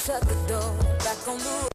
shut the door, back on the road.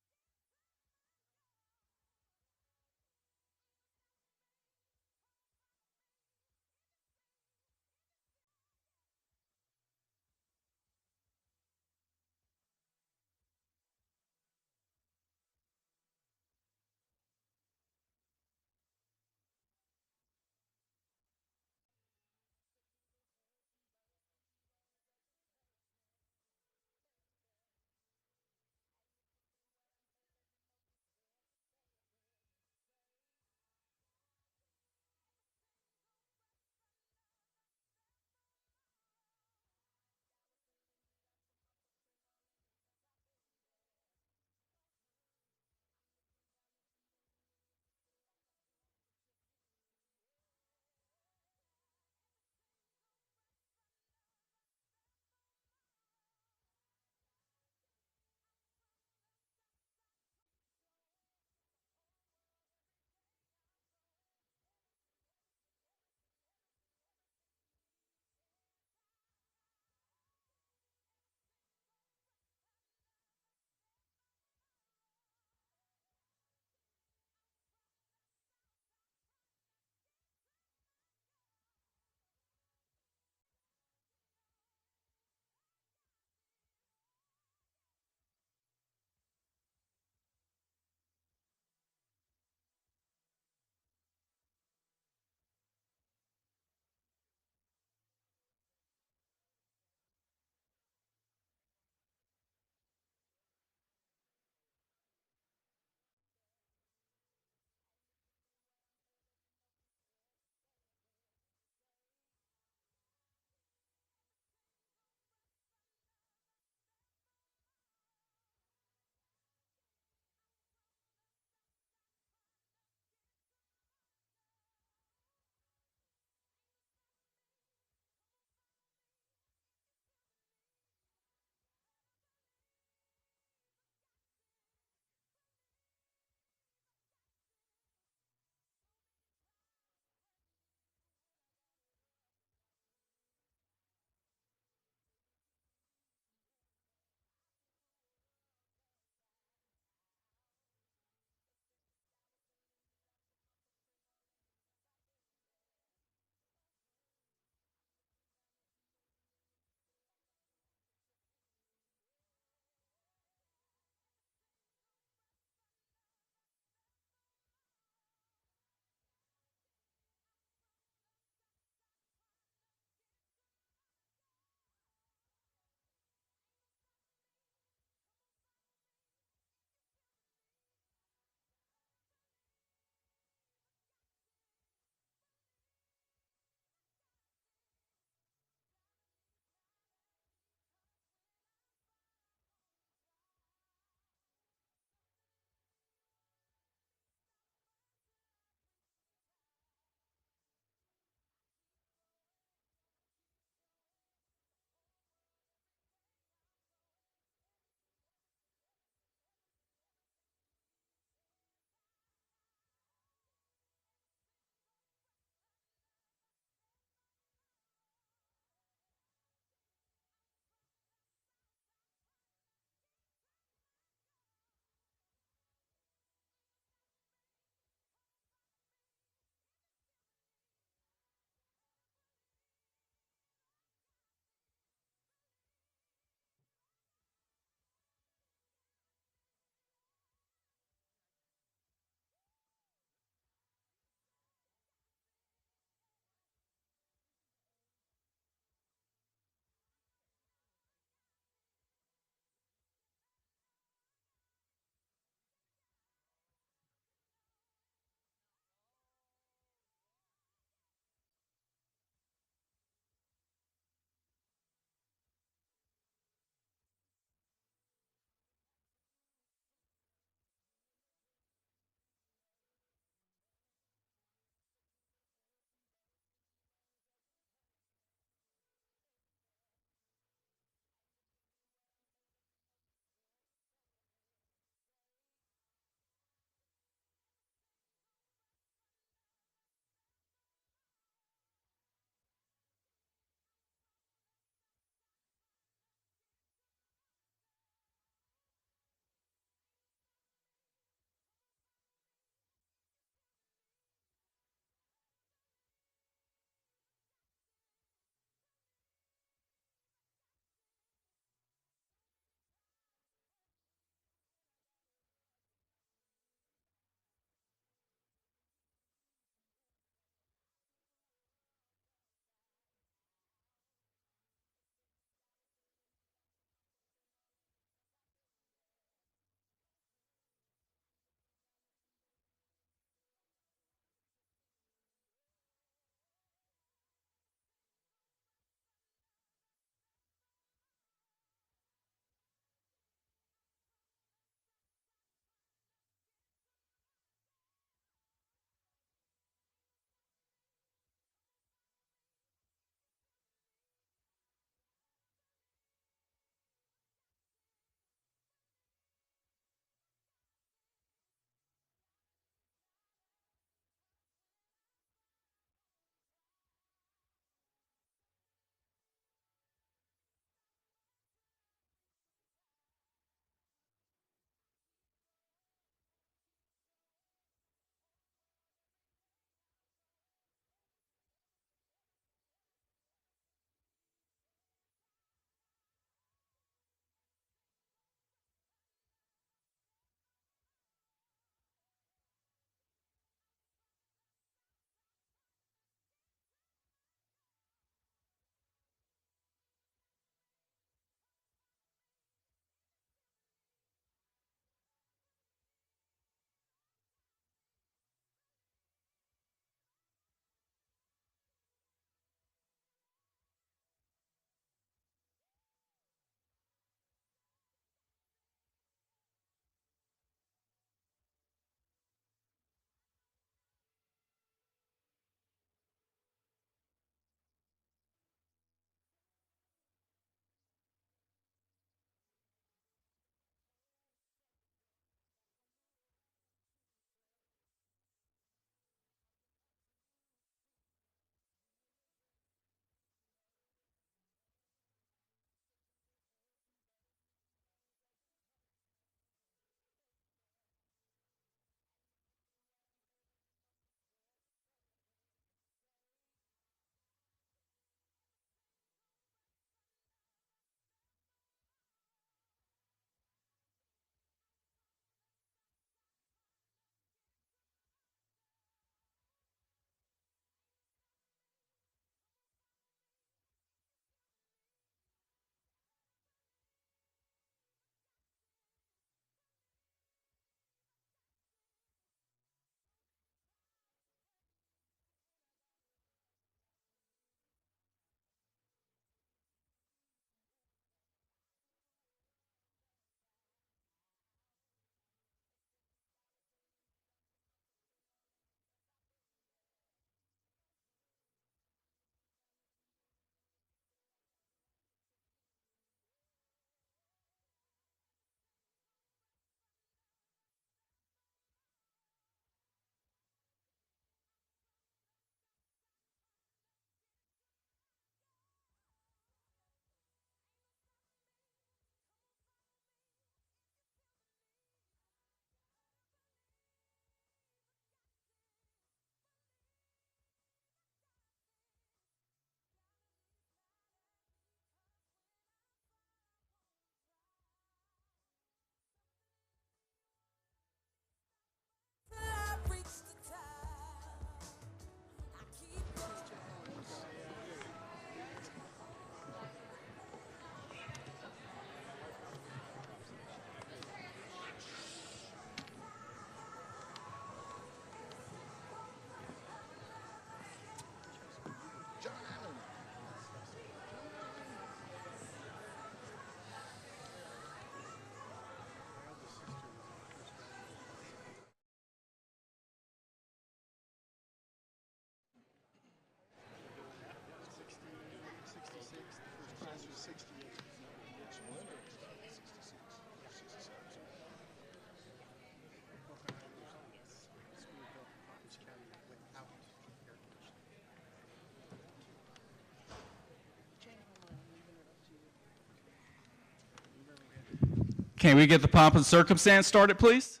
Can we get the pomp and circumstance started, please?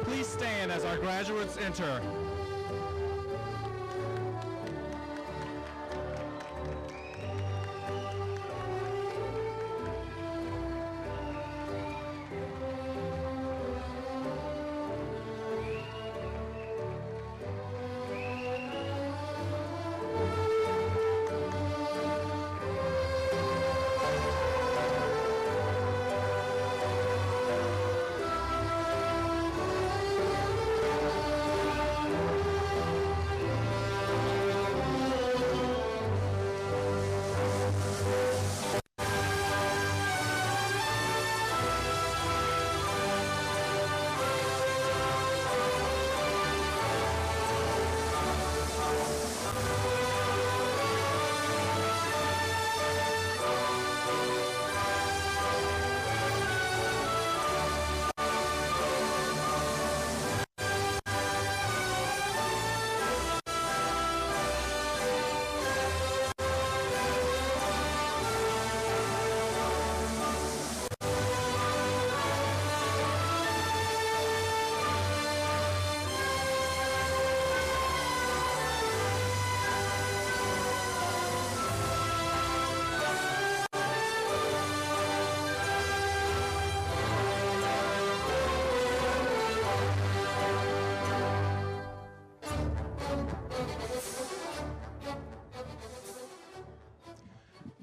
Please stand as our graduates enter.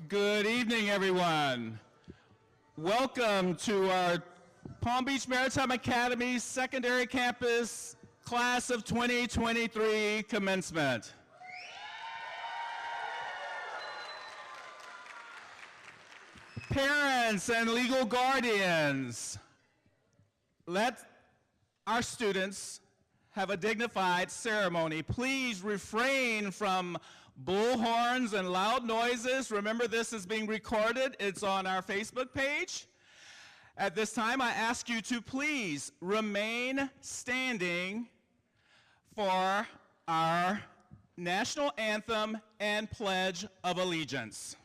Good evening, everyone. Welcome to our Palm Beach Maritime Academy Secondary Campus Class of 2023 commencement. Parents and legal guardians, let our students have a dignified ceremony. Please refrain from bullhorns and loud noises. Remember, this is being recorded. It's on our Facebook page. At this time, I ask you to please remain standing for our national anthem and Pledge of Allegiance.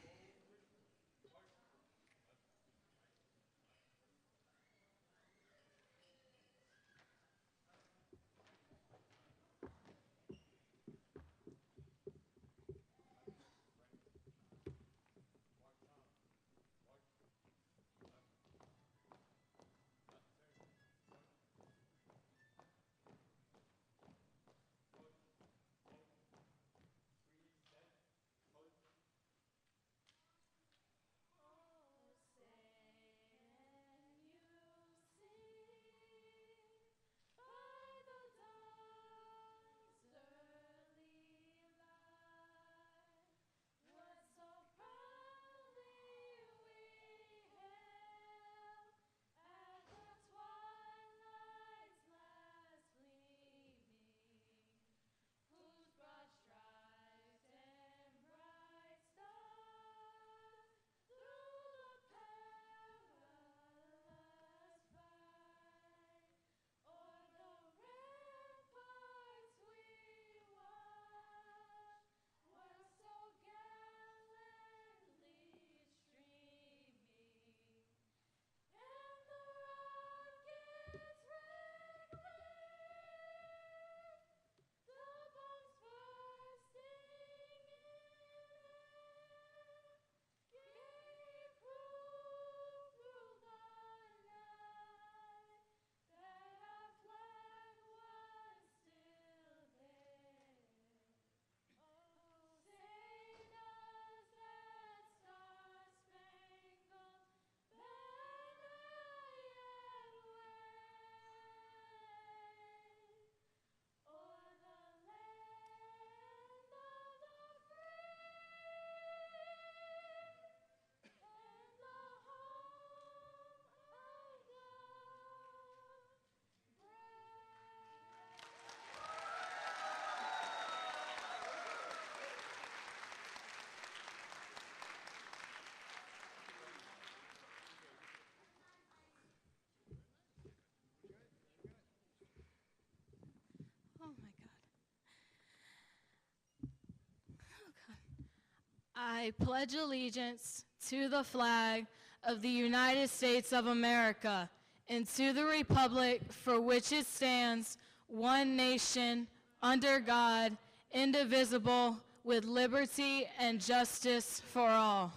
I pledge allegiance to the flag of the United States of America and to the republic for which it stands, one nation, under God, indivisible, with liberty and justice for all.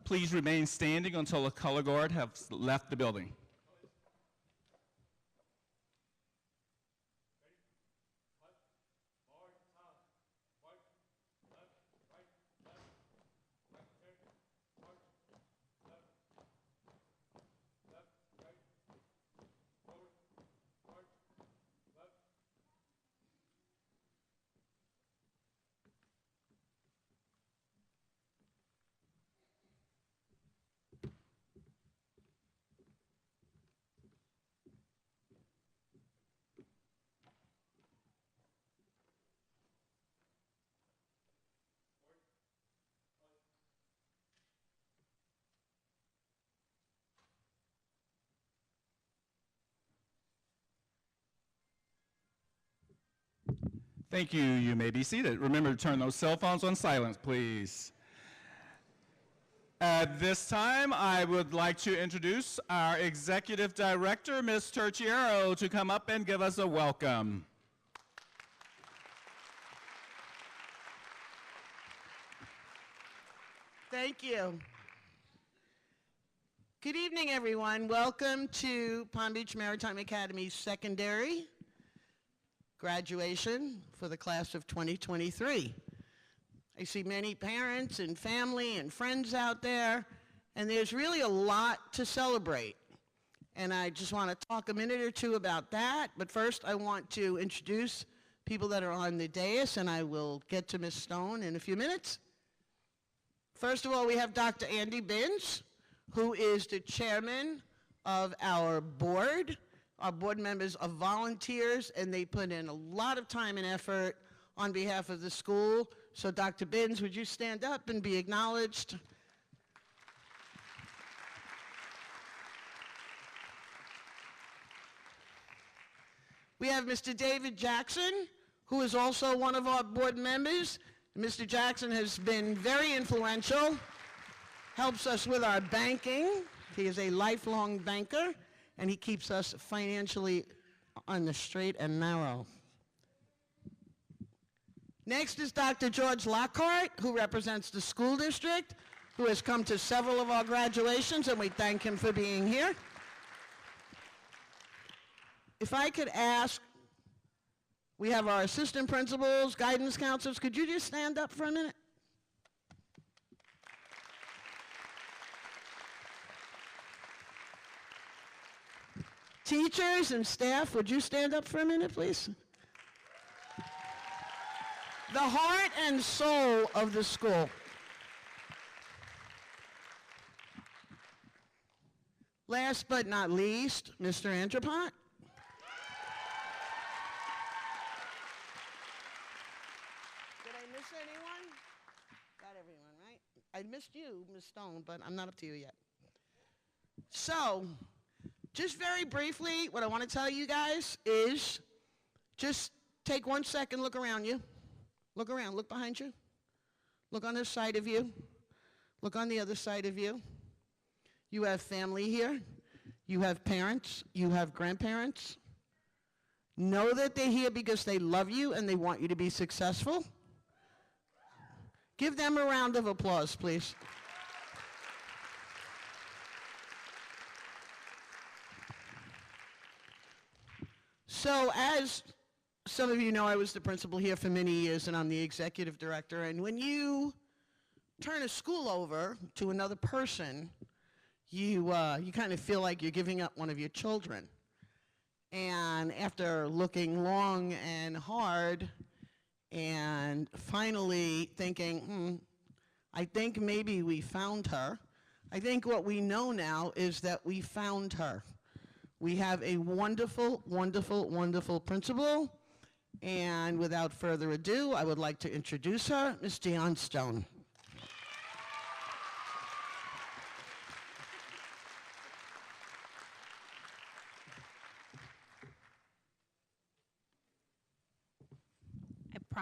Please remain standing until the color guard has left the building. Thank you. You may be seated. Remember to turn those cell phones on silent, please. At this time, I would like to introduce our Executive Director, Ms. Terciero, to come up and give us a welcome. Thank you. Good evening, everyone. Welcome to Palm Beach Maritime Academy's secondary graduation for the class of 2023. I see many parents and family and friends out there, and there's really a lot to celebrate. And I just want to talk a minute or two about that. But first, I want to introduce people that are on the dais, and I will get to Ms. Stone in a few minutes. First of all, we have Dr. Andy Binns, who is the chairman of our board. Our board members are volunteers, and they put in a lot of time and effort on behalf of the school. So Dr. Binns, would you stand up and be acknowledged? We have Mr. David Jackson, who is also one of our board members. Mr. Jackson has been very influential, helps us with our banking. He is a lifelong banker, and he keeps us financially on the straight and narrow. Next is Dr. George Lockhart, who represents the school district, who has come to several of our graduations, and we thank him for being here. If I could ask, we have our assistant principals, guidance counselors. Could you just stand up for a minute? Teachers and staff, would you stand up for a minute, please? The heart and soul of the school. Last but not least, Mr. Andropont. Did I miss anyone? Got everyone, right? I missed you, Ms. Stone, but I'm not up to you yet. So, just very briefly, what I want to tell you guys is just take 1 second, look around you. Look around, look behind you. Look on this side of you. Look on the other side of you. You have family here. You have parents. You have grandparents. Know that they're here because they love you and they want you to be successful. Give them a round of applause, please. So as some of you know, I was the principal here for many years, and I'm the executive director. And when you turn a school over to another person, you kind of feel like you're giving up one of your children. And after looking long and hard and finally thinking, I think maybe we found her, I think what we know now is that we found her. We have a wonderful, wonderful, wonderful principal. And without further ado, I would like to introduce her, Ms. Dionne Stone.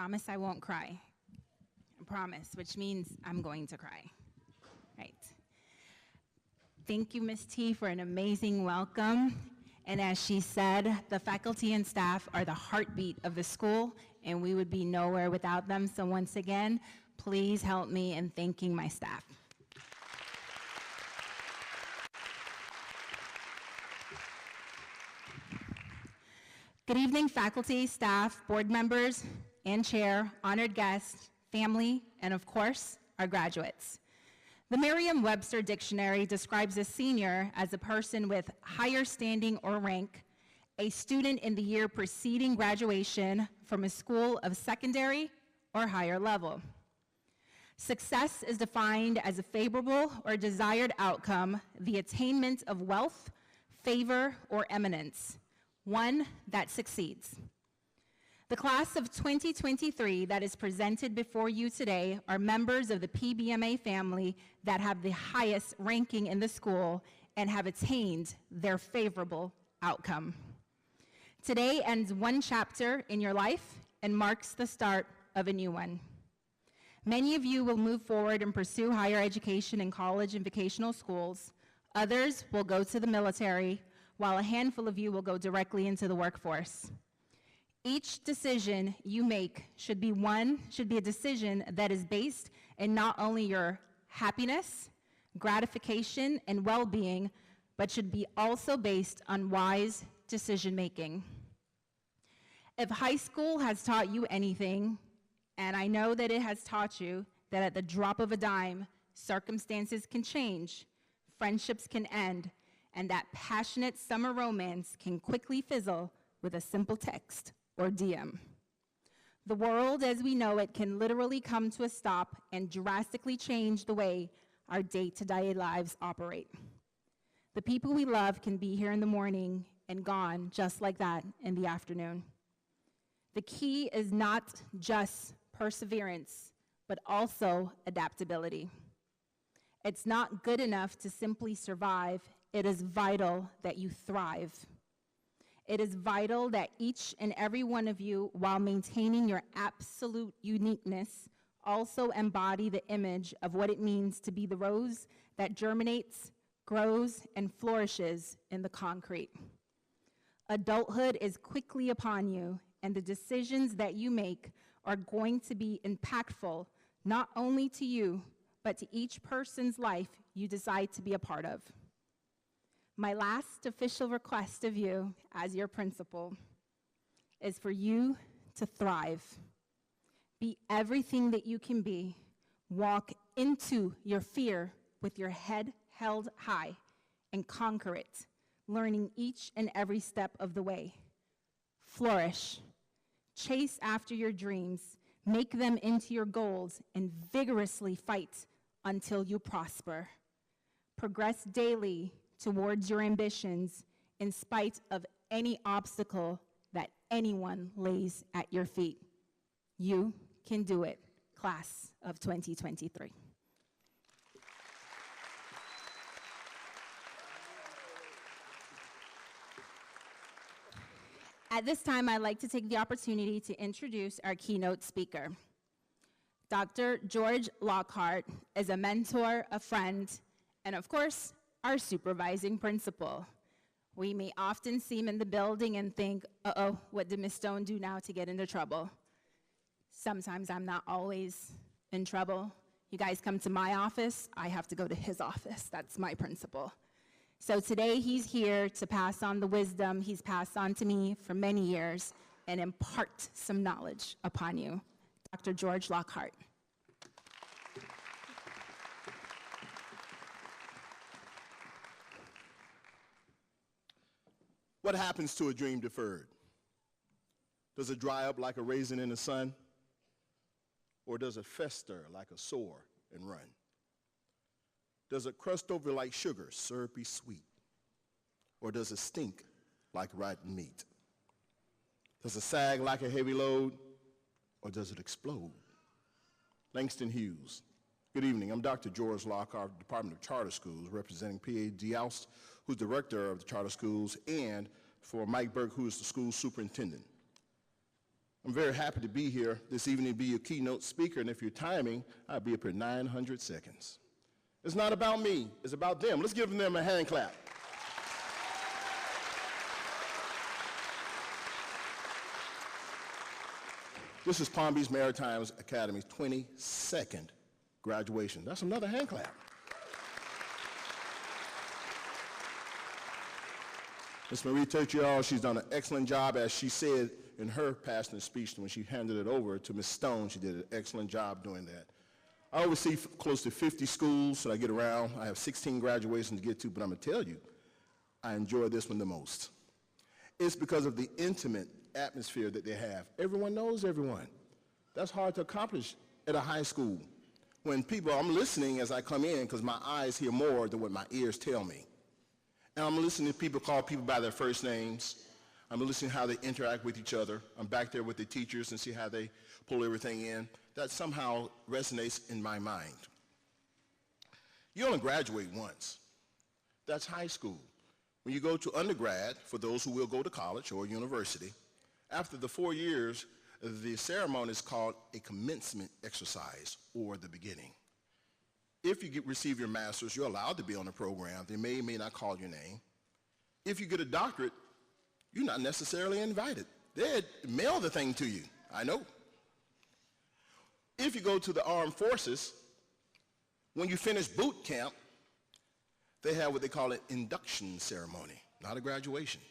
I promise I won't cry. I promise, which means I'm going to cry. Right. Thank you, Ms. T, for an amazing welcome. And as she said, the faculty and staff are the heartbeat of the school, and we would be nowhere without them. So once again, please help me in thanking my staff. Good evening, faculty, staff, board members, and chair, honored guests, family, and of course, our graduates. The Merriam-Webster Dictionary describes a senior as a person with higher standing or rank, a student in the year preceding graduation from a school of secondary or higher level. Success is defined as a favorable or desired outcome, the attainment of wealth, favor, or eminence, one that succeeds. The class of 2023 that is presented before you today are members of the PBMA family that have the highest ranking in the school and have attained their favorable outcome. Today ends one chapter in your life and marks the start of a new one. Many of you will move forward and pursue higher education in college and vocational schools. Others will go to the military, while a handful of you will go directly into the workforce. Each decision you make should be a decision that is based in not only your happiness, gratification, and well-being, but should be also based on wise decision-making. If high school has taught you anything, and I know that it has taught you that at the drop of a dime, circumstances can change, friendships can end, and that passionate summer romance can quickly fizzle with a simple text or DM. The world as we know it can literally come to a stop and drastically change the way our day-to-day lives operate. The people we love can be here in the morning and gone just like that in the afternoon. The key is not just perseverance, but also adaptability. It's not good enough to simply survive. It is vital that you thrive. It is vital that each and every one of you, while maintaining your absolute uniqueness, also embody the image of what it means to be the rose that germinates, grows, and flourishes in the concrete. Adulthood is quickly upon you, and the decisions that you make are going to be impactful, not only to you, but to each person's life you decide to be a part of. My last official request of you as your principal is for you to thrive. Be everything that you can be. Walk into your fear with your head held high and conquer it, learning each and every step of the way. Flourish. Chase after your dreams. Make them into your goals and vigorously fight until you prosper. Progress daily towards your ambitions in spite of any obstacle that anyone lays at your feet. You can do it, class of 2023. At this time, I'd like to take the opportunity to introduce our keynote speaker. Dr. George Lockhart is a mentor, a friend, and of course, our supervising principal. We may often see him in the building and think, uh-oh, what did Ms. Stone do now to get into trouble? Sometimes I'm not always in trouble. You guys come to my office, I have to go to his office. That's my principal. So today he's here to pass on the wisdom he's passed on to me for many years and impart some knowledge upon you. Dr. George Lockhart. What happens to a dream deferred? Does it dry up like a raisin in the sun? Or does it fester like a sore and run? Does it crust over like sugar, syrupy sweet? Or does it stink like rotten meat? Does it sag like a heavy load? Or does it explode? Langston Hughes. Good evening. I'm Dr. George Lockhart, Department of Charter Schools, representing P.A. D'Oust, who's director of the charter schools, and for Mike Burke, who is the school superintendent. I'm very happy to be here this evening to be your keynote speaker, and if you're timing, I'll be up here 900 seconds. It's not about me, it's about them. Let's give them a hand clap. This is Palm Beach Maritime Academy's 22nd graduation. That's another hand clap. Ms. Marie Turchial, she's done an excellent job, as she said in her passionate speech when she handed it over to Ms. Stone. She did an excellent job doing that. I oversee close to 50 schools that I get around. I have 16 graduations to get to, but I'm going to tell you, I enjoy this one the most. It's because of the intimate atmosphere that they have. Everyone knows everyone. That's hard to accomplish at a high school. When people, I'm listening as I come in because my eyes hear more than what my ears tell me. And I'm listening to people call people by their first names. I'm listening to how they interact with each other. I'm back there with the teachers and see how they pull everything in. That somehow resonates in my mind. You only graduate once. That's high school. When you go to undergrad, for those who will go to college or university, after the 4 years, the ceremony is called a commencement exercise, or the beginning. If you receive your master's, you're allowed to be on the program. They may not call your name. If you get a doctorate, you're not necessarily invited. They'd mail the thing to you, I know. If you go to the armed forces, when you finish boot camp, they have what they call an induction ceremony, not a graduation.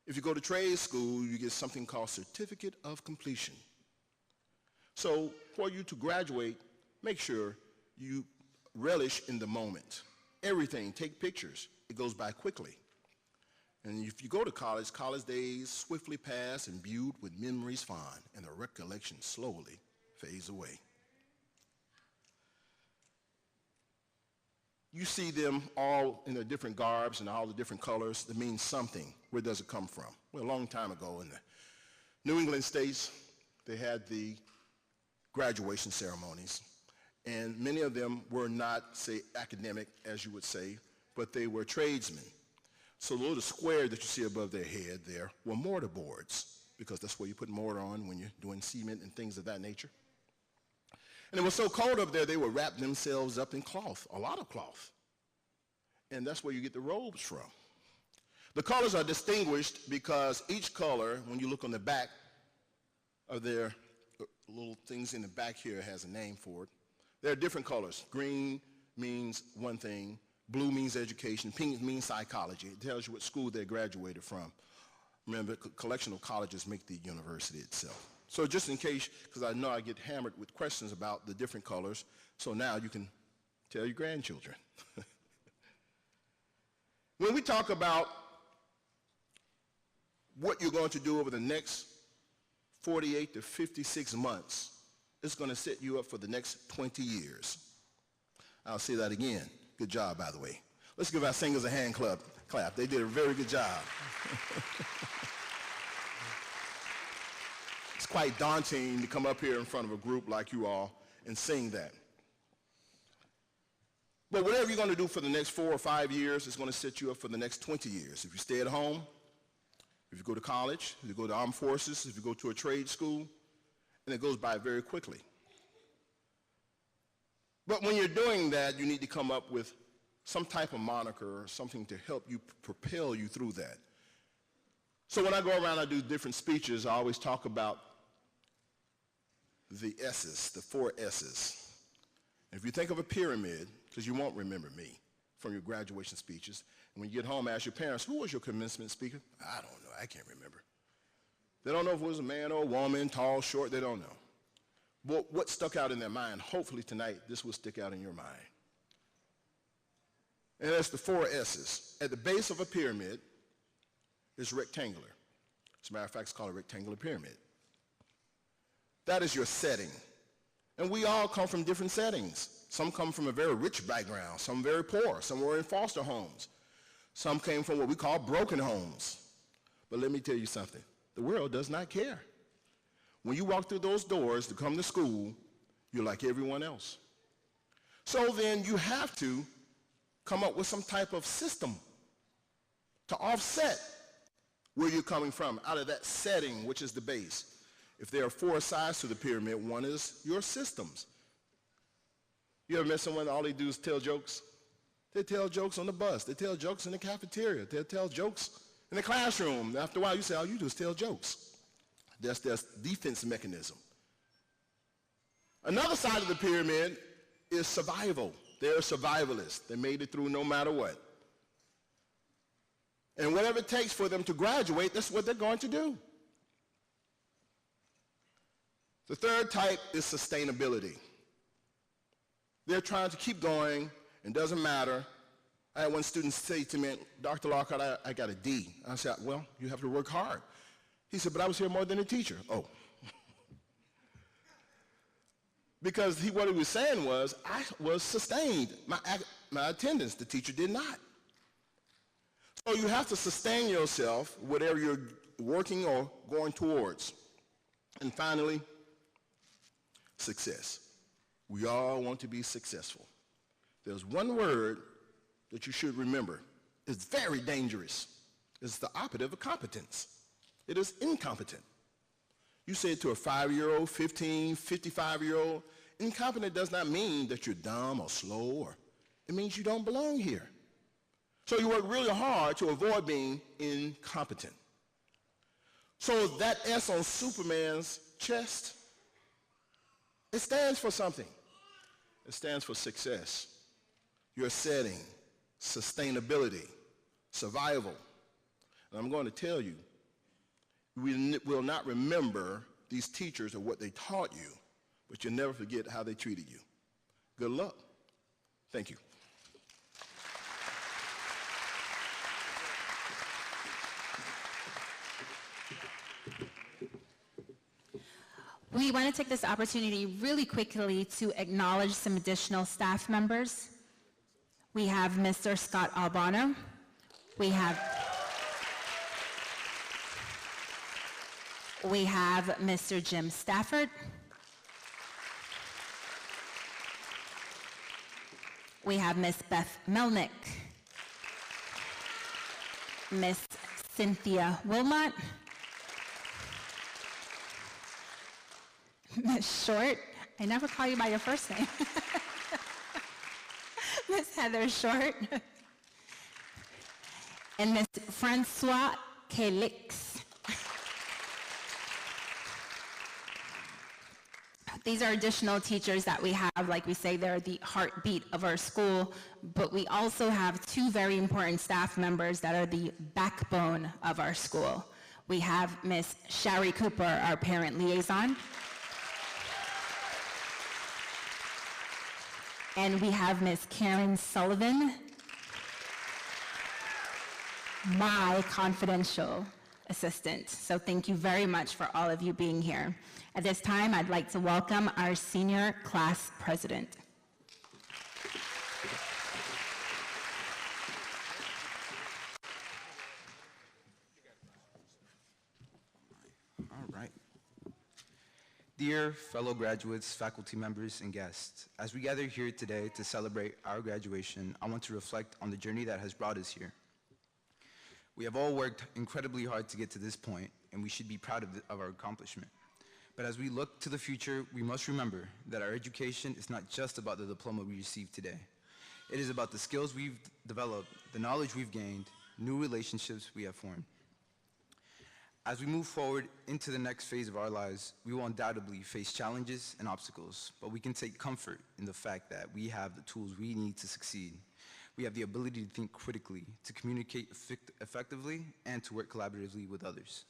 If you go to trade school, you get something called certificate of completion. So for you to graduate, make sure you relish in the moment. Everything, take pictures. It goes by quickly. And if you go to college, college days swiftly pass imbued with memories fond, and the recollection slowly fades away. You see them all in their different garbs and all the different colors. That means something. Where does it come from? Well, a long time ago in the New England states, they had the graduation ceremonies. And many of them were not, say, academic, as you would say, but they were tradesmen. So the little square that you see above their head there were mortar boards, because that's where you put mortar on when you're doing cement and things of that nature. And it was so cold up there, they would wrap themselves up in cloth, a lot of cloth. And that's where you get the robes from. The colors are distinguished because each color, when you look on the back of their little things in the back here, has a name for it. There are different colors. Green means one thing. Blue means education. Pink means psychology. It tells you what school they graduated from. Remember, a collection of colleges make the university itself. So just in case, because I know I get hammered with questions about the different colors, so now you can tell your grandchildren. When we talk about what you're going to do over the next 48 to 56 months, it's going to set you up for the next 20 years. I'll say that again. Good job, by the way. Let's give our singers a hand clap. They did a very good job. It's quite daunting to come up here in front of a group like you all and sing that. But whatever you're going to do for the next 4 or 5 years is going to set you up for the next 20 years. If you stay at home, if you go to college, if you go to armed forces, if you go to a trade school, and it goes by very quickly. But when you're doing that, you need to come up with some type of moniker or something to help you propel you through that. So when I go around, I do different speeches, I always talk about the S's, the 4 S's. If you think of a pyramid, because you won't remember me from your graduation speeches, and when you get home, ask your parents, who was your commencement speaker? I don't know, I can't remember. They don't know if it was a man or a woman, tall, short, they don't know. But what stuck out in their mind, hopefully tonight, this will stick out in your mind. And that's the 4 S's. At the base of a pyramid is rectangular. As a matter of fact, it's called a rectangular pyramid. That is your setting. And we all come from different settings. Some come from a very rich background, some very poor, some were in foster homes. Some came from what we call broken homes. But let me tell you something, the world does not care. When you walk through those doors to come to school, you're like everyone else. So then you have to come up with some type of system to offset where you're coming from, out of that setting, which is the base. If there are 4 sides to the pyramid, one is your systems. You ever met someone, all they do is tell jokes? They tell jokes on the bus. They tell jokes in the cafeteria. They tell jokes in the classroom. After a while, you say, all you do is tell jokes. That's their defense mechanism. Another side of the pyramid is survival. They're survivalists. They made it through no matter what. And whatever it takes for them to graduate, that's what they're going to do. The third type is sustainability. They're trying to keep going, and doesn't matter. I had one student say to me, Dr. Lockhart, I got a D. I said, well, you have to work hard. He said, but I was here more than a teacher. Oh. Because what he was saying was, I was sustained. My attendance, the teacher did not. So you have to sustain yourself, whatever you're working or going towards. And finally, success. We all want to be successful. There's one word that you should remember. It's very dangerous. It's the opposite of competence. It is incompetent. You say it to a 5-year-old, 15, 55-year-old, incompetent does not mean that you're dumb or slow, or it means you don't belong here. So you work really hard to avoid being incompetent. So that S on Superman's chest, it stands for something. It stands for success, your setting, sustainability, survival. And I'm going to tell you, we will not remember these teachers or what they taught you, but you'll never forget how they treated you. Good luck. Thank you. We want to take this opportunity really quickly to acknowledge some additional staff members. We have Mr. Scott Albano. We have Mr. Jim Stafford. We have Miss Beth Melnick, Miss Cynthia Wilmot, Miss Short. I never call you by your first name. Miss Heather Short, and Miss Francois Calix. These are additional teachers that we have. Like we say, they're the heartbeat of our school, but we also have 2 very important staff members that are the backbone of our school. We have Miss Shari Cooper, our parent liaison, and we have Miss Karen Sullivan, my confidential assistant. So thank you very much for all of you being here. At this time, I'd like to welcome our senior class president. All right. Dear fellow graduates, faculty members, and guests, as we gather here today to celebrate our graduation, I want to reflect on the journey that has brought us here. We have all worked incredibly hard to get to this point, and we should be proud of our accomplishment. But as we look to the future, we must remember that our education is not just about the diploma we receive today. It is about the skills we've developed, the knowledge we've gained, new relationships we have formed. As we move forward into the next phase of our lives, we will undoubtedly face challenges and obstacles, but we can take comfort in the fact that we have the tools we need to succeed. We have the ability to think critically, to communicate effectively, and to work collaboratively with others.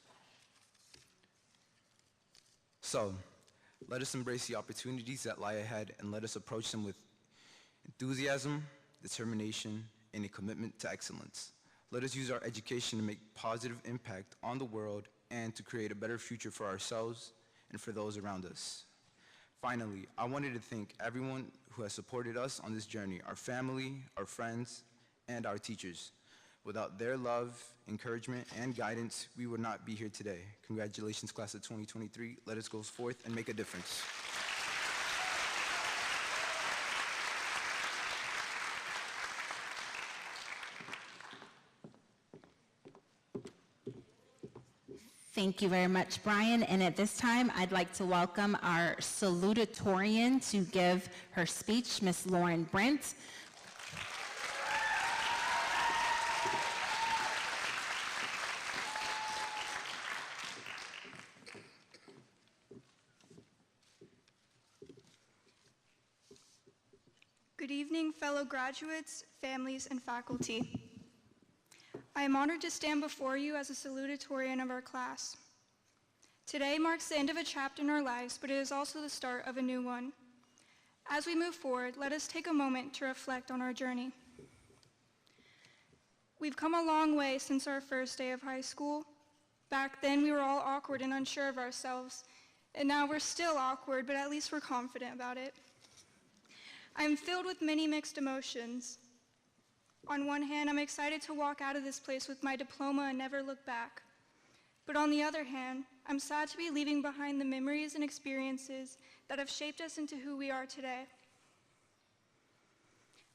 So, let us embrace the opportunities that lie ahead, and let us approach them with enthusiasm, determination, and a commitment to excellence. Let us use our education to make positive impact on the world and to create a better future for ourselves and for those around us. Finally, I wanted to thank everyone who has supported us on this journey, our family, our friends, and our teachers. Without their love, encouragement, and guidance, we would not be here today. Congratulations, class of 2023. Let us go forth and make a difference. Thank you very much, Brian. And at this time, I'd like to welcome our salutatorian to give her speech, Ms. Lauren Brent. Good evening, fellow graduates, families, and faculty. I am honored to stand before you as a salutatorian of our class. Today marks the end of a chapter in our lives, but it is also the start of a new one. As we move forward, let us take a moment to reflect on our journey. We've come a long way since our first day of high school. Back then, we were all awkward and unsure of ourselves, and now we're still awkward, but at least we're confident about it. I'm filled with many mixed emotions. On one hand, I'm excited to walk out of this place with my diploma and never look back. But on the other hand, I'm sad to be leaving behind the memories and experiences that have shaped us into who we are today.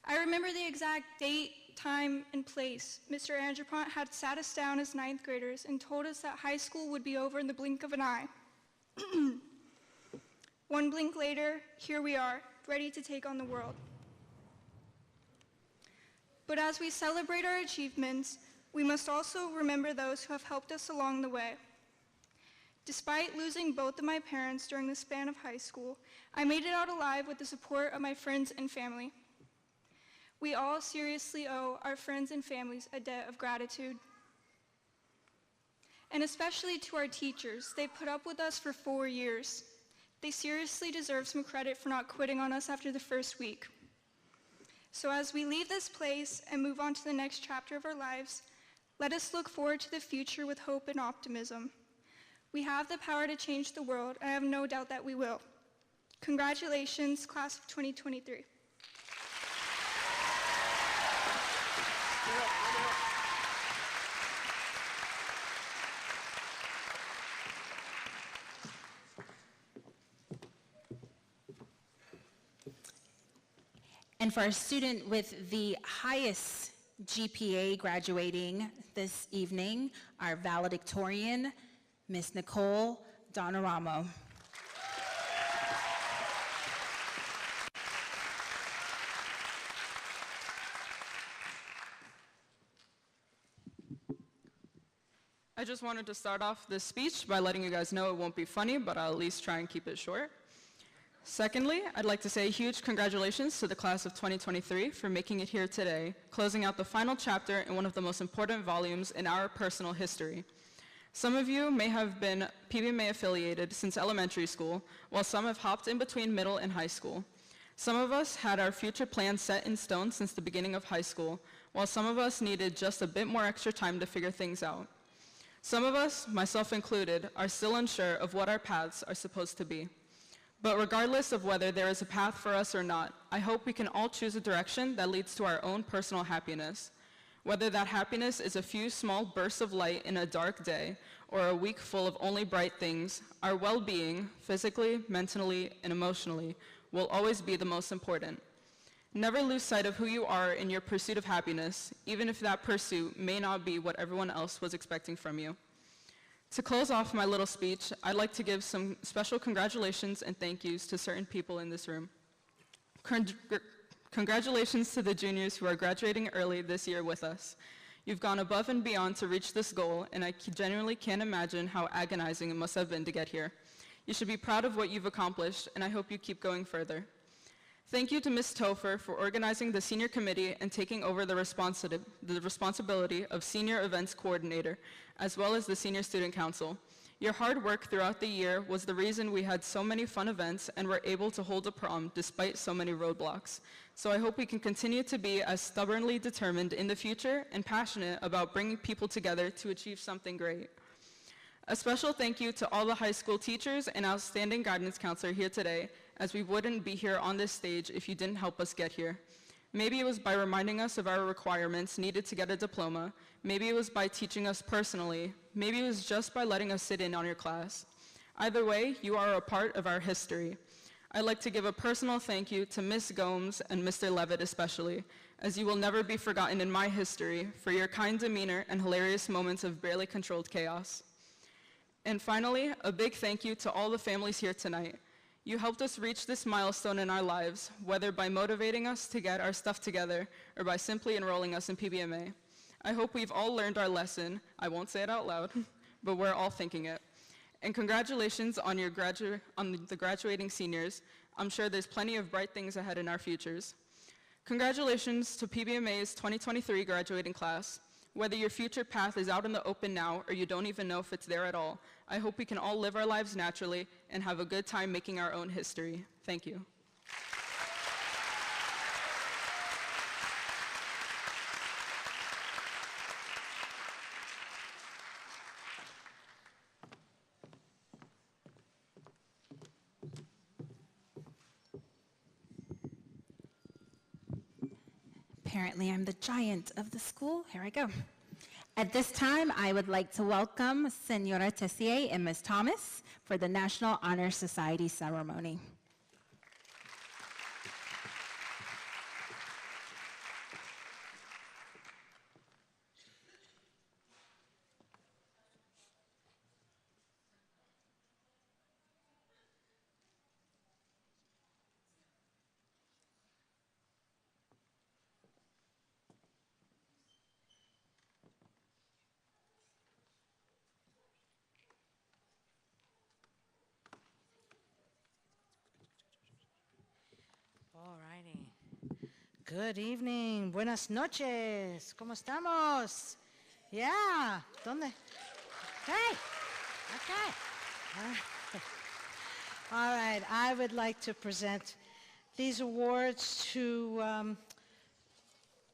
I remember the exact date, time, and place Mr. Andropont had sat us down as ninth graders and told us that high school would be over in the blink of an eye. One blink later, here we are, ready to take on the world. But as we celebrate our achievements, we must also remember those who have helped us along the way. Despite losing both of my parents during the span of high school, I made it out alive with the support of my friends and family. We all seriously owe our friends and families a debt of gratitude. And especially to our teachers, they put up with us for 4 years. They seriously deserve some credit for not quitting on us after the first week. So as we leave this place and move on to the next chapter of our lives, let us look forward to the future with hope and optimism. We have the power to change the world, and I have no doubt that we will. Congratulations, class of 2023. And for our student with the highest GPA graduating this evening, our valedictorian, Ms. Nicole Donaramo. I just wanted to start off this speech by letting you guys know it won't be funny, but I'll at least try and keep it short. Secondly, I'd like to say a huge congratulations to the class of 2023 for making it here today, closing out the final chapter in one of the most important volumes in our personal history. Some of you may have been PBMA affiliated since elementary school, while some have hopped in between middle and high school. Some of us had our future plans set in stone since the beginning of high school, while some of us needed just a bit more extra time to figure things out. Some of us, myself included, are still unsure of what our paths are supposed to be. But regardless of whether there is a path for us or not, I hope we can all choose a direction that leads to our own personal happiness. Whether that happiness is a few small bursts of light in a dark day, or a week full of only bright things, our well-being, physically, mentally, and emotionally, will always be the most important. Never lose sight of who you are in your pursuit of happiness, even if that pursuit may not be what everyone else was expecting from you. To close off my little speech, I'd like to give some special congratulations and thank yous to certain people in this room. Congratulations to the juniors who are graduating early this year with us. You've gone above and beyond to reach this goal, and I genuinely can't imagine how agonizing it must have been to get here. You should be proud of what you've accomplished, and I hope you keep going further. Thank you to Ms. Topher for organizing the senior committee and taking over the responsibility of senior events coordinator, as well as the senior student council. Your hard work throughout the year was the reason we had so many fun events and were able to hold a prom despite so many roadblocks. So I hope we can continue to be as stubbornly determined in the future and passionate about bringing people together to achieve something great. A special thank you to all the high school teachers and outstanding guidance counselor here today, as we wouldn't be here on this stage if you didn't help us get here. Maybe it was by reminding us of our requirements needed to get a diploma. Maybe it was by teaching us personally. Maybe it was just by letting us sit in on your class. Either way, you are a part of our history. I'd like to give a personal thank you to Ms. Gomes and Mr. Levitt especially, as you will never be forgotten in my history for your kind demeanor and hilarious moments of barely controlled chaos. And finally, a big thank you to all the families here tonight. You helped us reach this milestone in our lives, whether by motivating us to get our stuff together or by simply enrolling us in PBMA. I hope we've all learned our lesson. I won't say it out loud, but we're all thinking it. And congratulations on the graduating seniors. I'm sure there's plenty of bright things ahead in our futures. Congratulations to PBMA's 2023 graduating class. Whether your future path is out in the open now or you don't even know if it's there at all, I hope we can all live our lives naturally and have a good time making our own history. Thank you. Apparently, I'm the giant of the school. Here I go. At this time, I would like to welcome Senora Tessier and Ms. Thomas for the National Honor Society ceremony. All righty. Good evening. Buenas noches. ¿Cómo estamos? Yeah. ¿Dónde? Okay. Okay. All right. I would like to present these awards to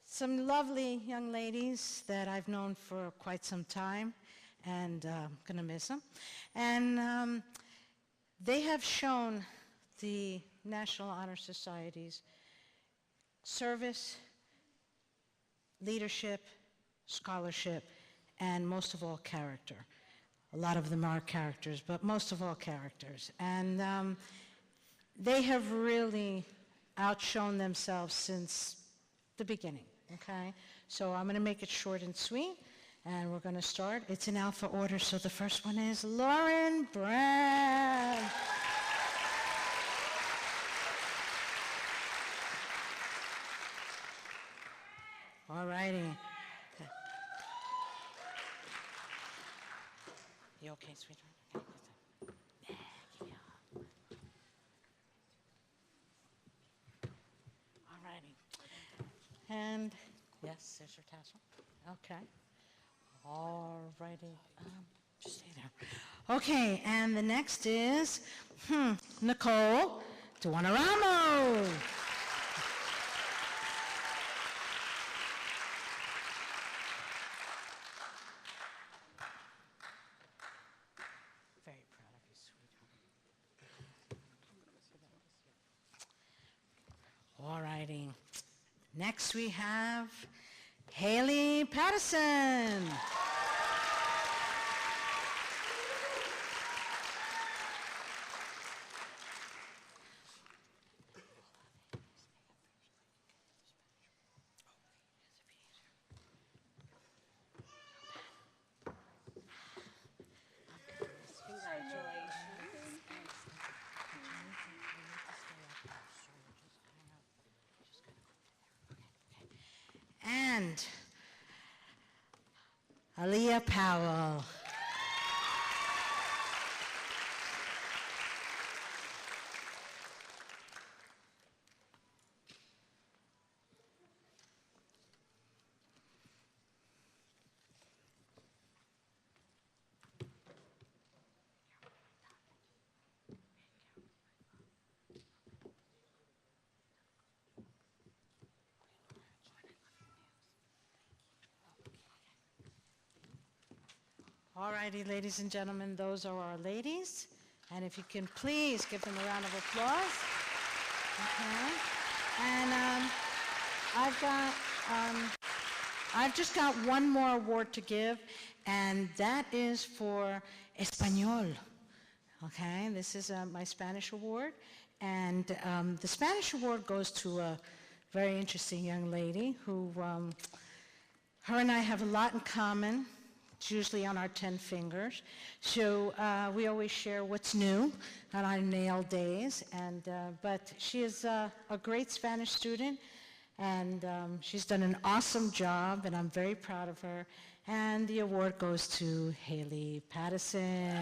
some lovely young ladies that I've known for quite some time, and I'm going to miss them. And they have shown the National Honor Society's service, leadership, scholarship, and most of all, character. A lot of them are characters, but most of all, characters. And they have really outshone themselves since the beginning, okay? So I'm going to make it short and sweet, and we're going to start. It's in alpha order, so the first one is Lauren Brand. All righty. You okay, sweetheart? Okay. All righty. And yes, there's your tassel. Okay. All righty. Just stay there. Okay, and the next is Nicole Duanaramo. All righty. Next we have Haley Patterson. And Aaliyah Powell. All righty, ladies and gentlemen, those are our ladies. And if you can please give them a round of applause. Okay. And I've just got one more award to give, and that is for Español. Okay, this is my Spanish award. And the Spanish award goes to a very interesting young lady who, her and I have a lot in common. It's usually on our 10 fingers. So we always share what's new on our nail days. But she is a great Spanish student, and she's done an awesome job, and I'm very proud of her. And the award goes to Haley Pattison.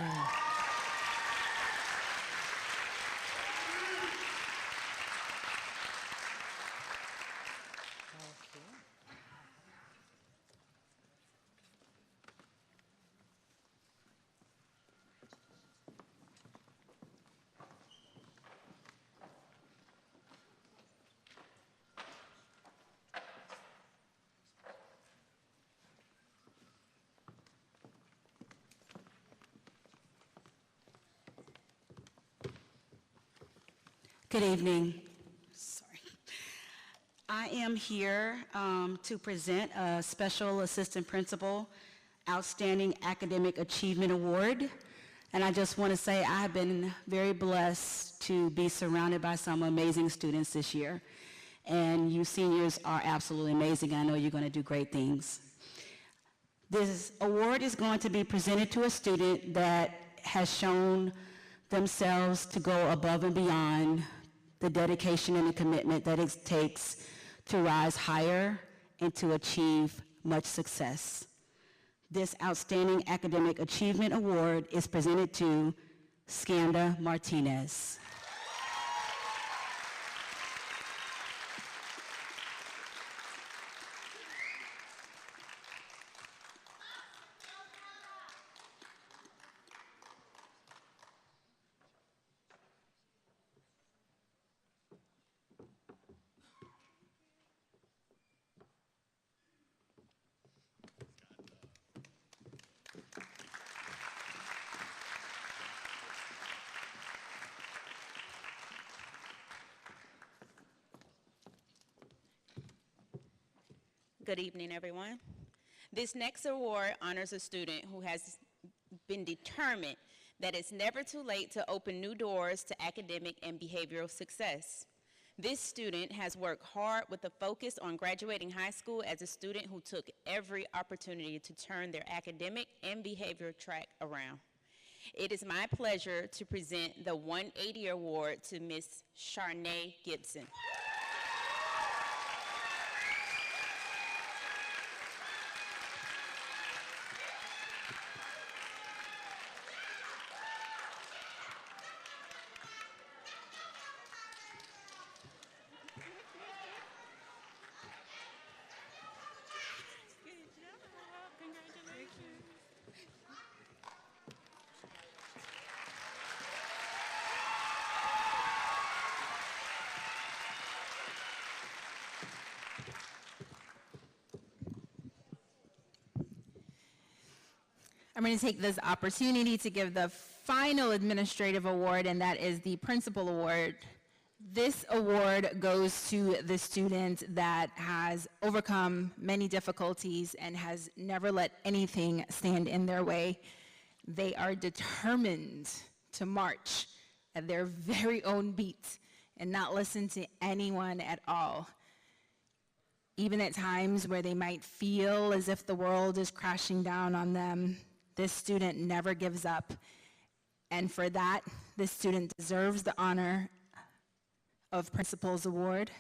Good evening. Sorry. I am here to present a Special Assistant Principal Outstanding Academic Achievement Award. And I just want to say I have been very blessed to be surrounded by some amazing students this year. And you seniors are absolutely amazing. I know you're going to do great things. This award is going to be presented to a student that has shown themselves to go above and beyond the dedication and the commitment that it takes to rise higher and to achieve much success. This Outstanding Academic Achievement Award is presented to Skanda Martinez. Good evening, everyone. This next award honors a student who has been determined that it's never too late to open new doors to academic and behavioral success. This student has worked hard with a focus on graduating high school as a student who took every opportunity to turn their academic and behavioral track around. It is my pleasure to present the 180 Award to Miss Sharnae Gibson. I'm going to take this opportunity to give the final administrative award, and that is the Principal Award. This award goes to the student that has overcome many difficulties and has never let anything stand in their way. They are determined to march at their very own beat and not listen to anyone at all. Even at times where they might feel as if the world is crashing down on them, this student never gives up. And for that, this student deserves the honor of Principal's Award,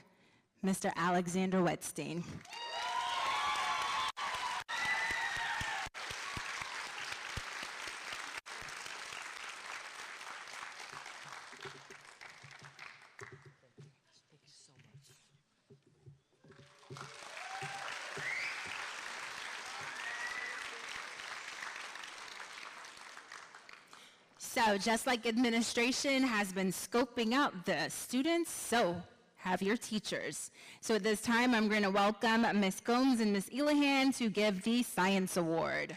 Mr. Alexander Wetstein. So just like administration has been scoping out the students, so have your teachers. So at this time, I'm going to welcome Ms. Gomes and Ms. Elahan to give the Science Award.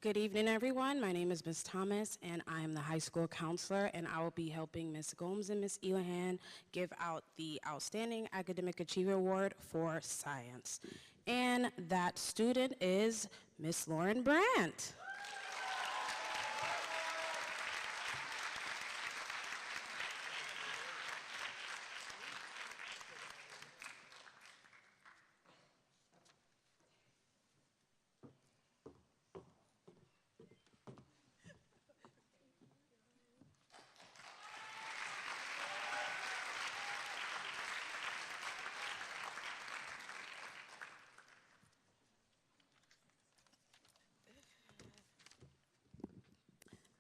Good evening, everyone. My name is Ms. Thomas, and I am the high school counselor, and I will be helping Ms. Gomes and Ms. Elahan give out the Outstanding Academic Achiever Award for Science. And that student is Ms. Lauren Brandt.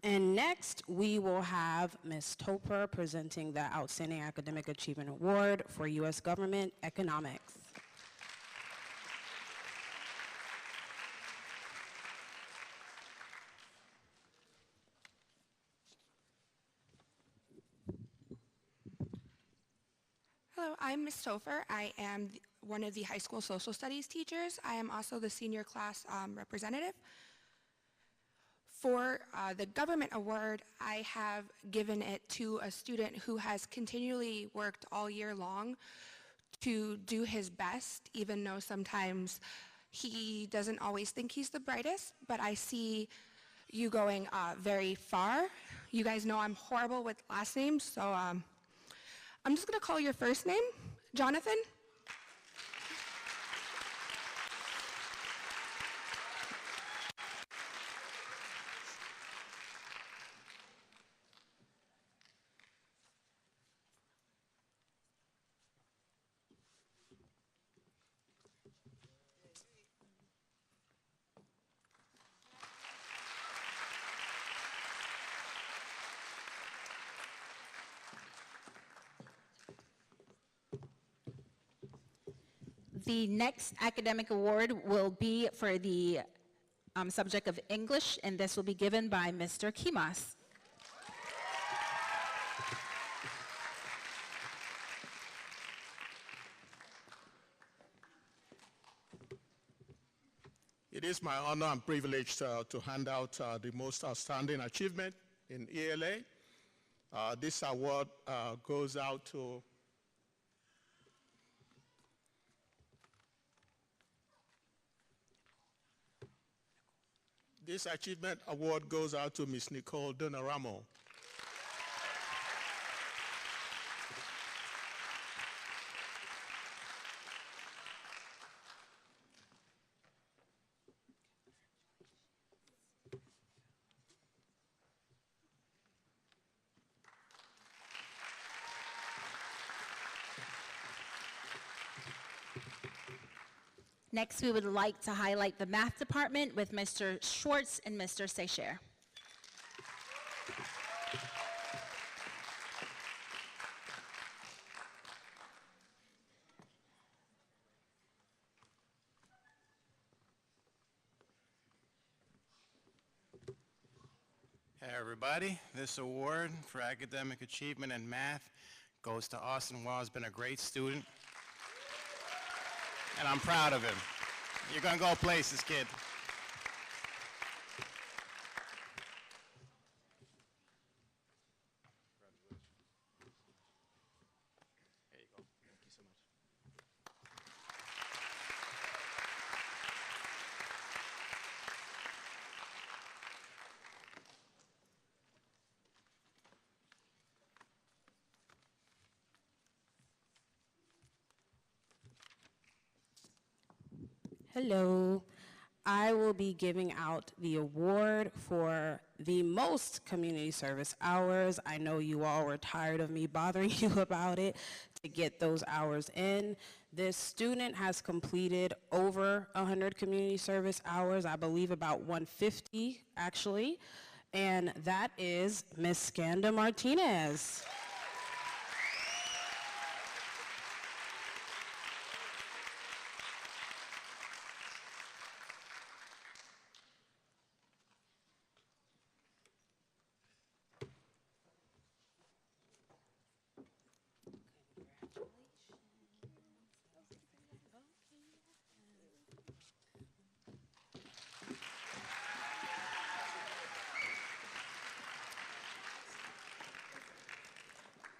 And next, we will have Ms. Topper presenting the Outstanding Academic Achievement Award for U.S. Government Economics. Hello, I'm Ms. Topher. I am one of the high school social studies teachers. I am also the senior class representative. For the government award, I have given it to a student who has continually worked all year long to do his best, even though sometimes he doesn't always think he's the brightest, but I see you going very far. You guys know I'm horrible with last names, so I'm just gonna call your first name, Jonathan. The next academic award will be for the subject of English, and this will be given by Mr. Kimas. It is my honor and privilege to hand out the most outstanding achievement in ELA. This award goes out to This achievement award goes out to Ms. Nicole Donaramo. Next, we would like to highlight the math department with Mr. Schwartz and Mr. Seychelles. Hey everybody, this award for academic achievement in math goes to Austin Wall. He's been a great student, and I'm proud of him. You're gonna go places, kid. There you go. Thank you so much. Hello. I will be giving out the award for the most community service hours. I know you all were tired of me bothering you about it to get those hours in. This student has completed over 100 community service hours, I believe about 150 actually, and that is Miss Skanda Martinez.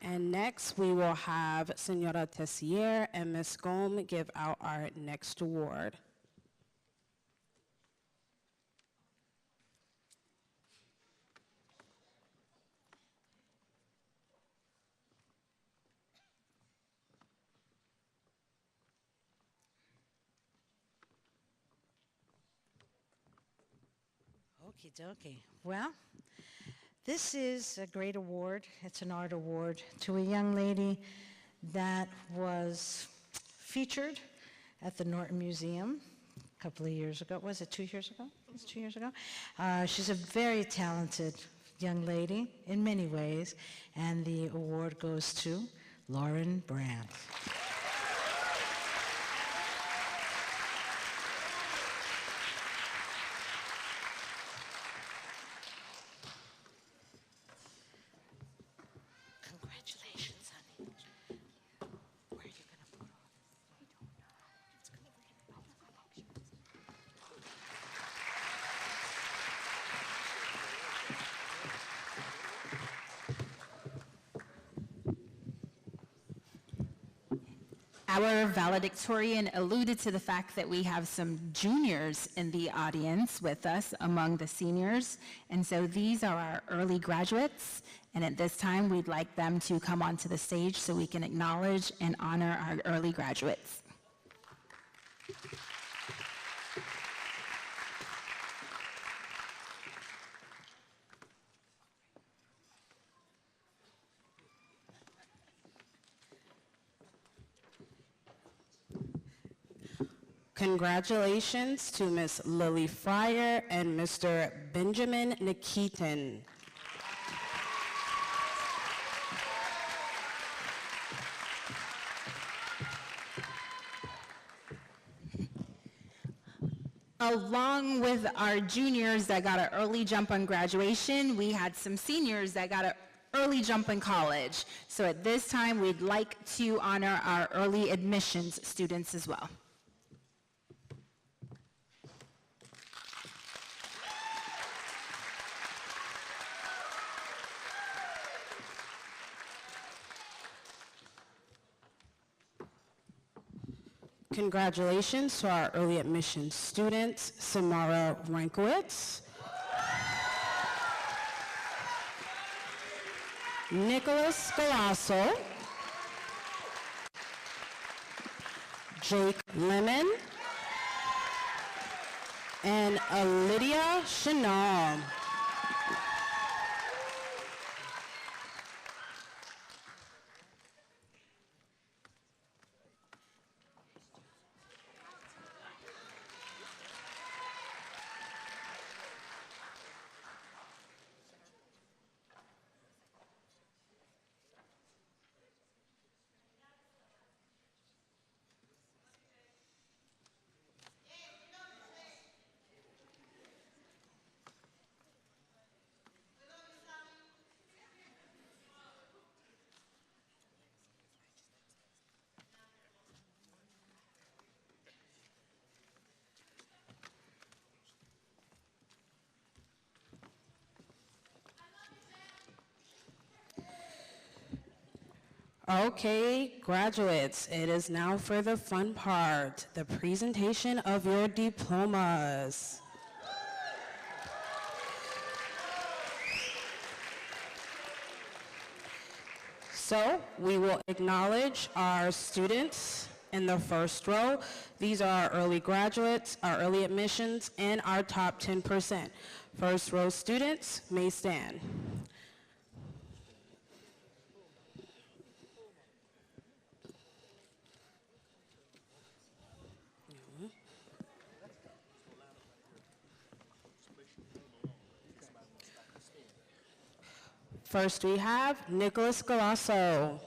And next, we will have Senora Tessier and Ms. Gome give out our next award. Okie dokie. Well, this is a great award. It's an art award to a young lady that was featured at the Norton Museum a couple of years ago. Was it 2 years ago? It was 2 years ago. She's a very talented young lady in many ways, and the award goes to Lauren Brandt. Congratulations, honey. Where are you going to put all this? I don't know. It's going to be Our valedictorian alluded to the fact that we have some juniors in the audience with us among the seniors, and so these are our early graduates, and at this time we'd like them to come onto the stage so we can acknowledge and honor our early graduates. Congratulations to Ms. Lily Fryer and Mr. Benjamin Nikitin. Along with our juniors that got an early jump on graduation, we had some seniors that got an early jump in college. So at this time, we'd like to honor our early admissions students as well. Congratulations to our early admissions students, Samara Rankowitz, Nicholas Galasso, Jake Lemon, and Lydia Chanel. Okay, graduates, it is now for the fun part, the presentation of your diplomas. So we will acknowledge our students in the first row. These are our early graduates, our early admissions, and our top 10%. First row students may stand. First we have Nicholas Galasso.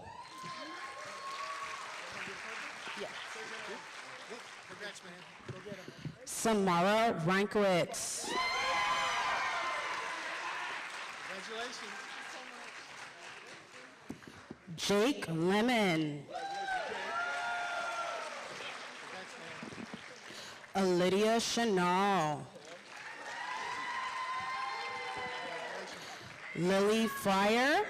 Samara Rankowitz. Jake Lemon. Lydia Chanel. Lily Fryer.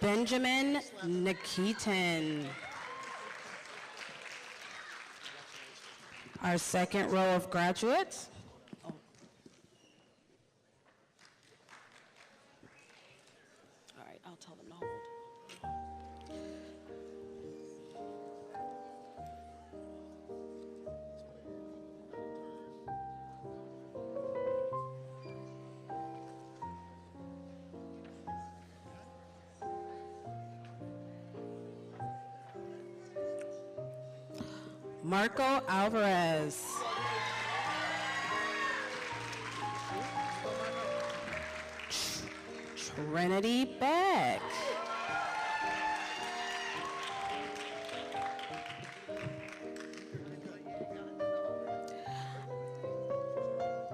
Benjamin Nikitin. Our second row of graduates. All right, I'll tell them to hold. Marco Alvarez. Trinity Beck.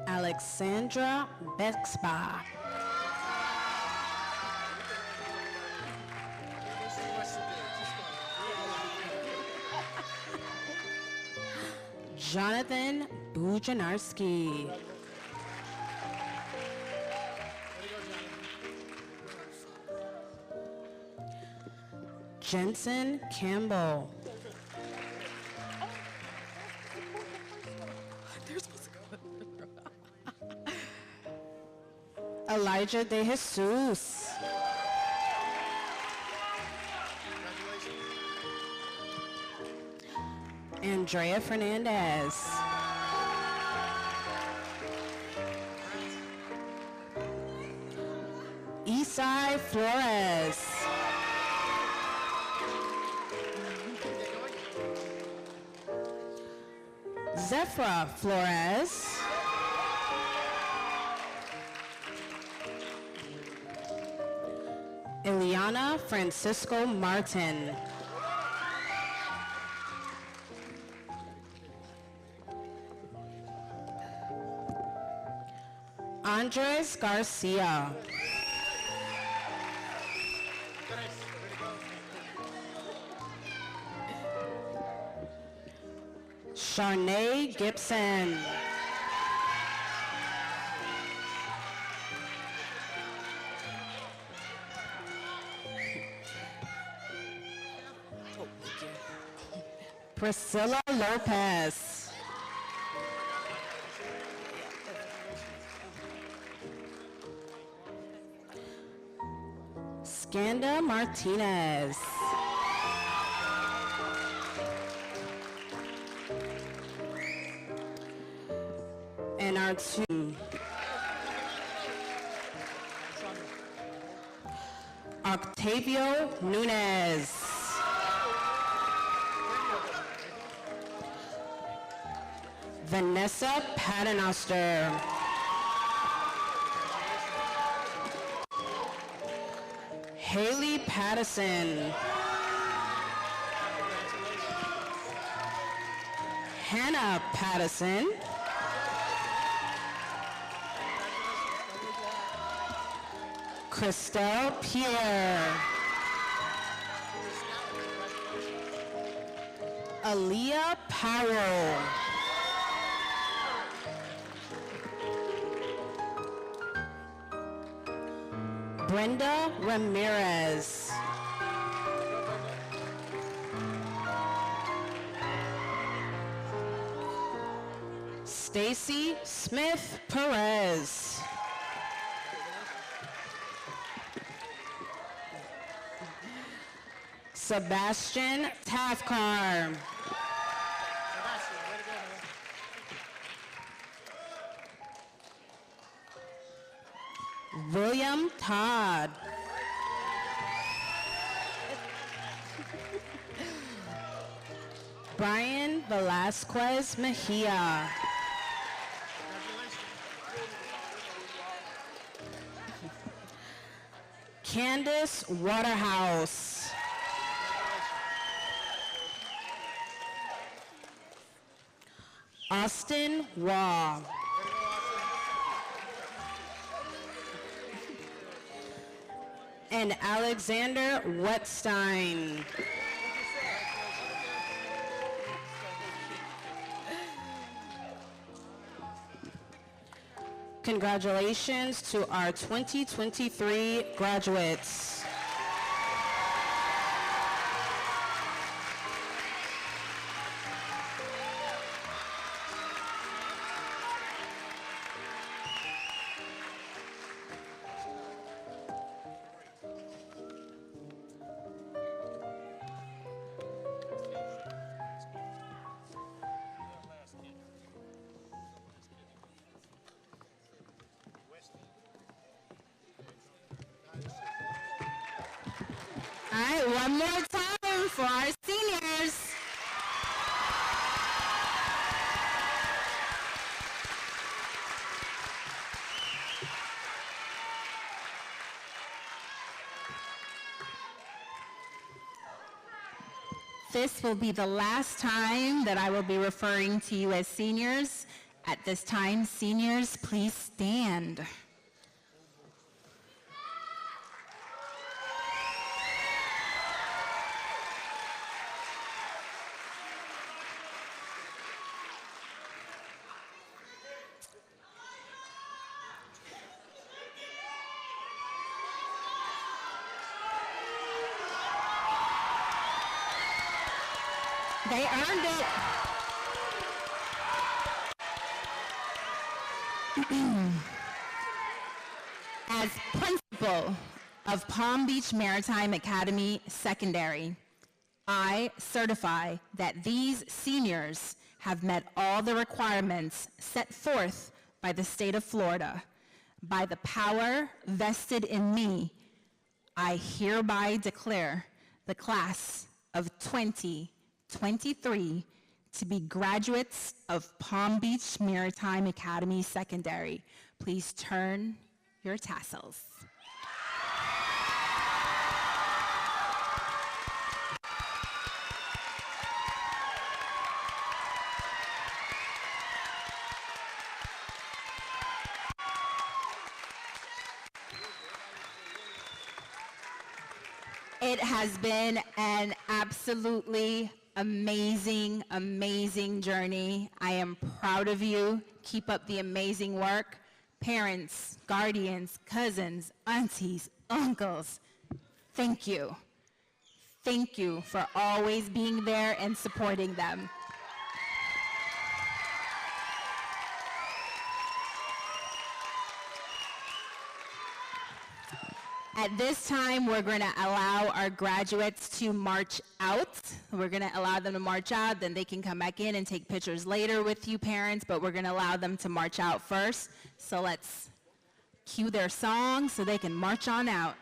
Alexandra Bexbach. Jonathan Bujanarski. Jensen Campbell. Elijah De Jesus. Andrea Fernandez. Isai Flores. Zephra Flores. Eliana Francisco Martin. Andres Garcia. Sharnay Gibson. Priscilla Lopez. Skanda Martinez. And our two. Octavio Nunez. Vanessa Paternoster. Haley Pattison. Hannah Pattison. Christelle Pierre. Aaliyah Powell. Brenda Ramirez. Stacy Smith Perez. Sebastian Tafkar. William Todd. Brian Velasquez Mejia. Candace Waterhouse. Austin Waugh. And Alexander Wetstein. Congratulations to our 2023 graduates. One more time for our seniors. This will be the last time that I will be referring to you as seniors. At this time, seniors, please stand. They earned it. As principal of Palm Beach Maritime Academy Secondary, I certify that these seniors have met all the requirements set forth by the state of Florida. By the power vested in me, I hereby declare the class of 2023 to be graduates of Palm Beach Maritime Academy Secondary. Please turn your tassels. It has been an absolutely amazing, amazing journey. I am proud of you. Keep up the amazing work. Parents, guardians, cousins, aunties, uncles, thank you. Thank you for always being there and supporting them. At this time, we're going to allow our graduates to march out. We're going to allow them to march out, then they can come back in and take pictures later with you parents, but we're going to allow them to march out first. So let's cue their song so they can march on out.